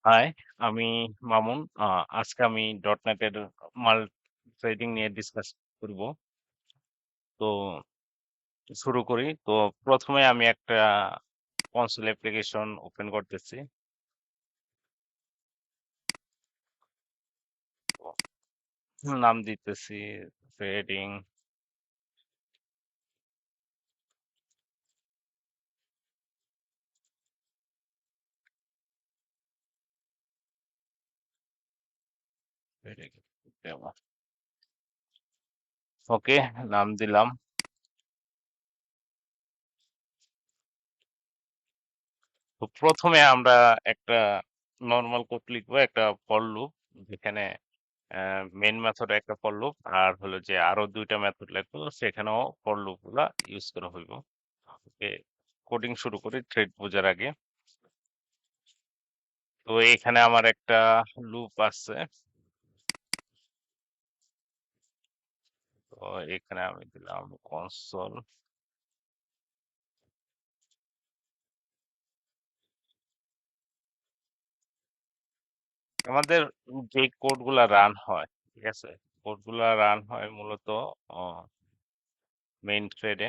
High, আমি মামুন। আজকে আমি .NET এর মাল ট্রেডিং নিয়ে ডিসকাস করব। তো শুরু করি। তো প্রথমে আমি একটা কনসোল অ্যাপ্লিকেশন ওপেন করতেছি। তো নাম দিতেছি ট্রেডিং। ওকে, নাম দিলাম। তো প্রথমে আমরা একটা নর্মাল কোড লিখবো, একটা ফর লুপ, যেখানে মেইন মেথডে একটা ফর লুপ আর হলো যে আরো দুইটা মেথড লিখবো, সেখানেও ফর লুপ গুলা ইউজ করা হইব। ওকে, কোডিং শুরু করি থ্রেড বোঝার আগে। তো এখানে আমার একটা লুপ আছে। তো এখানে আমি দিলাম কনসোল। আমাদের যে কোড গুলা রান হয়, ঠিক আছে, কোড গুলা রান হয় মূলত মেইন থ্রেডে।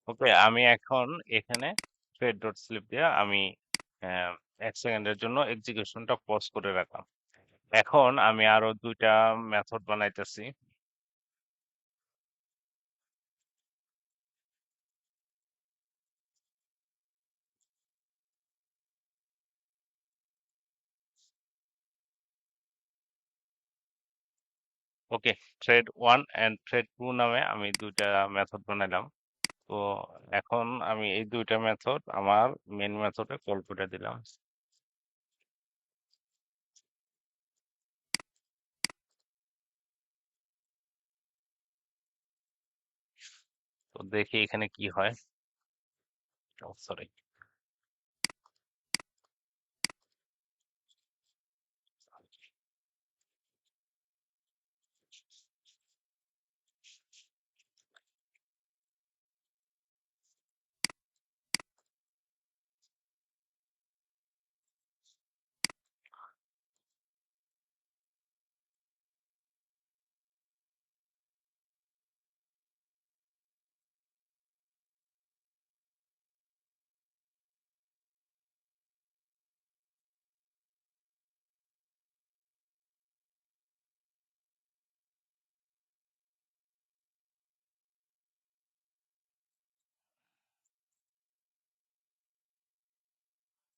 ওকে, আমি এখন এখানে থ্রেড ডট স্লিপ দিয়ে আমি 1 সেকেন্ডের জন্য এক্সিকিউশনটা পজ করে রাখলাম। এখন আমি আরো দুইটা মেথড বানাইতেছি। ওকে, থ্রেড 1 এন্ড থ্রেড 2 নামে আমি দুইটা মেথড বানাইলাম। তো এখন আমি এই দুইটা মেথড আমার মেন মেথডে কল করে দিলাম। তো দেখি এখানে কি হয়। সরি।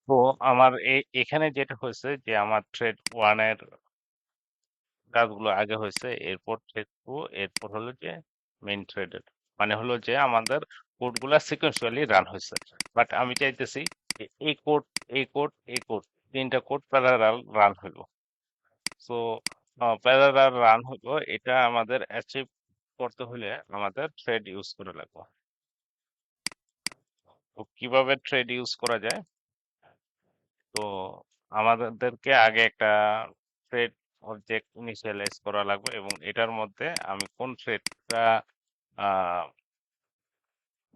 তো আমার এখানে যেটা হয়েছে যে আমার থ্রেড 1 এর কাজগুলো আগে হয়েছে, এরপর থ্রেড 2, এরপর হলো যে মেইন থ্রেডের, মানে হলো যে আমাদের কোডগুলা সিকোয়েন্সিয়ালি রান হয়েছে। বাট আমি চাইতেছি যে এই কোড, এই কোড, এই কোড, তিনটা কোড প্যারালাল রান হইব। সো প্যারালাল রান হইব, এটা আমাদের অ্যাচিভ করতে হলে আমাদের থ্রেড ইউজ করা লাগবে। তো কিভাবে থ্রেড ইউজ করা যায়? তো আমাদেরকে আগে একটা থ্রেড অবজেক্ট ইনিশিয়ালাইজ করা লাগবে, এবং এটার মধ্যে আমি কোন থ্রেডটা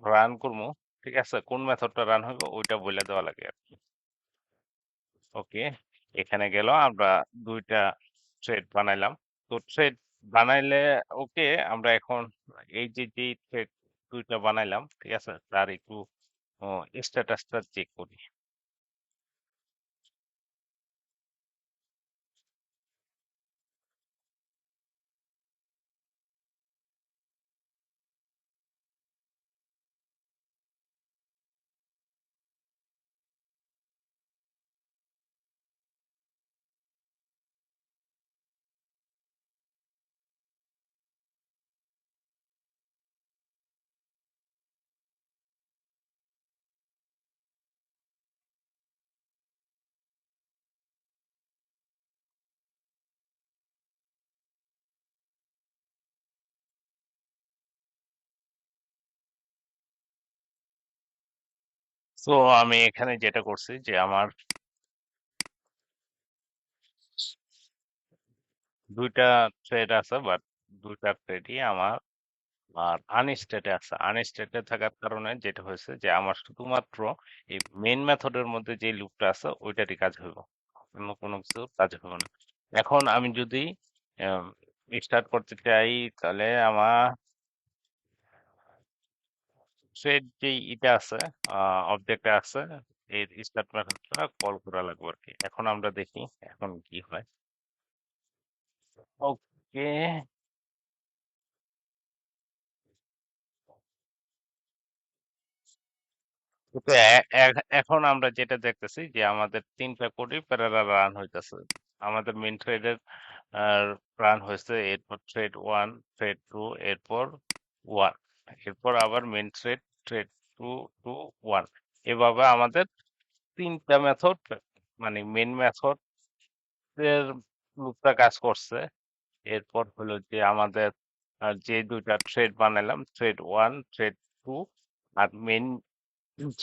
রান করবো, ঠিক আছে, কোন মেথডটা রান হইব ওইটা বলে দেওয়া লাগে আর কি। ওকে, এখানে গেল আমরা দুইটা থ্রেড বানাইলাম। তো থ্রেড বানাইলে ওকে, আমরা এখন এই যে যে থ্রেড দুইটা বানাইলাম, ঠিক আছে, তার একটু স্ট্যাটাসটা চেক করি। তো আমি এখানে যেটা করছি যে আমার দুইটা ট্রেড আছে, বাট দুইটা ট্রেডই আমার আর আনস্টেটে আছে। আনস্টেটে থাকার কারণে যেটা হয়েছে যে আমার শুধুমাত্র এই মেইন মেথডের মধ্যে যে লুপটা আছে ওইটারই কাজ হইব, অন্য কোনো কিছু কাজ হবে না। এখন আমি যদি স্টার্ট করতে চাই, তাহলে আমার থ্রেড যেই এটা আছে, অবজেক্টে আছে, এর স্টার্ট মেথডটা কল করা লাগবে আর কি। এখন আমরা দেখি এখন কি হয়। ওকে, তো এখন আমরা যেটা দেখতেছি যে আমাদের তিনটা কোডই প্যারালাল রান হইতেছে। আমাদের মেইন থ্রেডের রান হয়েছে, এরপর থ্রেড ওয়ান, থ্রেড টু, এরপর ওয়ান, এরপর আবার main thread, thread two, two, one. এভাবে আমাদের তিনটা মেথড, মানে মেইন মেথড এর লুপটা কাজ করছে। এরপর হলো যে আমাদের যে দুইটা থ্রেড বানালাম, থ্রেড ওয়ান, থ্রেড টু, আর মেইন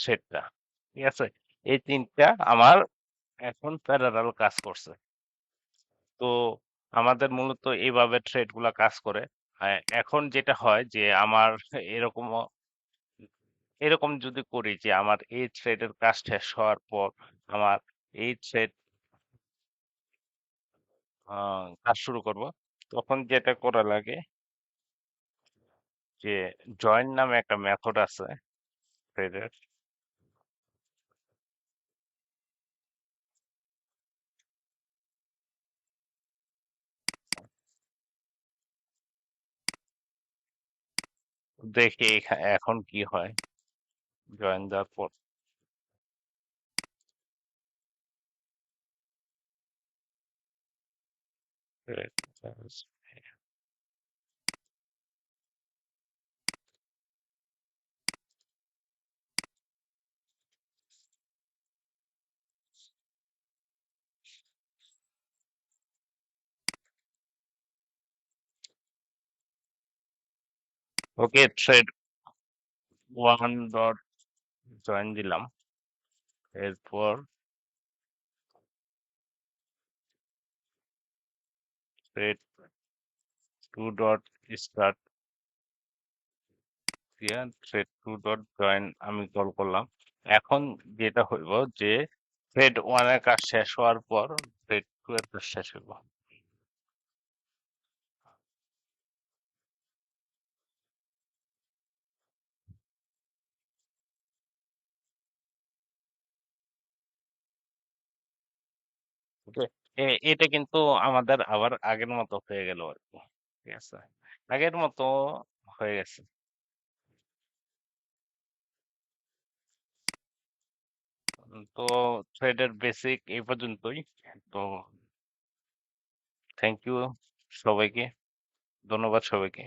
থ্রেডটা, ঠিক আছে, এই তিনটা আমার এখন প্যারালাল কাজ করছে। তো আমাদের মূলত এইভাবে থ্রেড গুলা কাজ করে। এখন যেটা হয় যে আমার এরকম এরকম যদি করি যে আমার এই থ্রেডের কাজ শেষ হওয়ার পর আমার এই থ্রেড কাজ শুরু করব, তখন যেটা করা লাগে যে জয়েন নামে একটা মেথড আছে থ্রেডের। দেখি এখন কি হয় জয়েন দেওয়ার পর। ওকে, থ্রেড ওয়ান ডট জয়েন দিলাম, এরপর থ্রেড টু ডট স্টার্ট দিয়ে থ্রেড টু ডট জয়েন আমি কল করলাম। এখন যেটা হইব যে থ্রেড ওয়ান এর কাজ শেষ হওয়ার পর থ্রেড টু এর কাজ শেষ হইব। ওকে, এটা কিন্তু আমাদের আবার আগের মতো হয়ে গেল আর কি, ঠিক আছে, আগের মতো হয়ে গেছে। তো থ্রেডের বেসিক এই পর্যন্তই। তো থ্যাংক ইউ সবাইকে, ধন্যবাদ সবাইকে।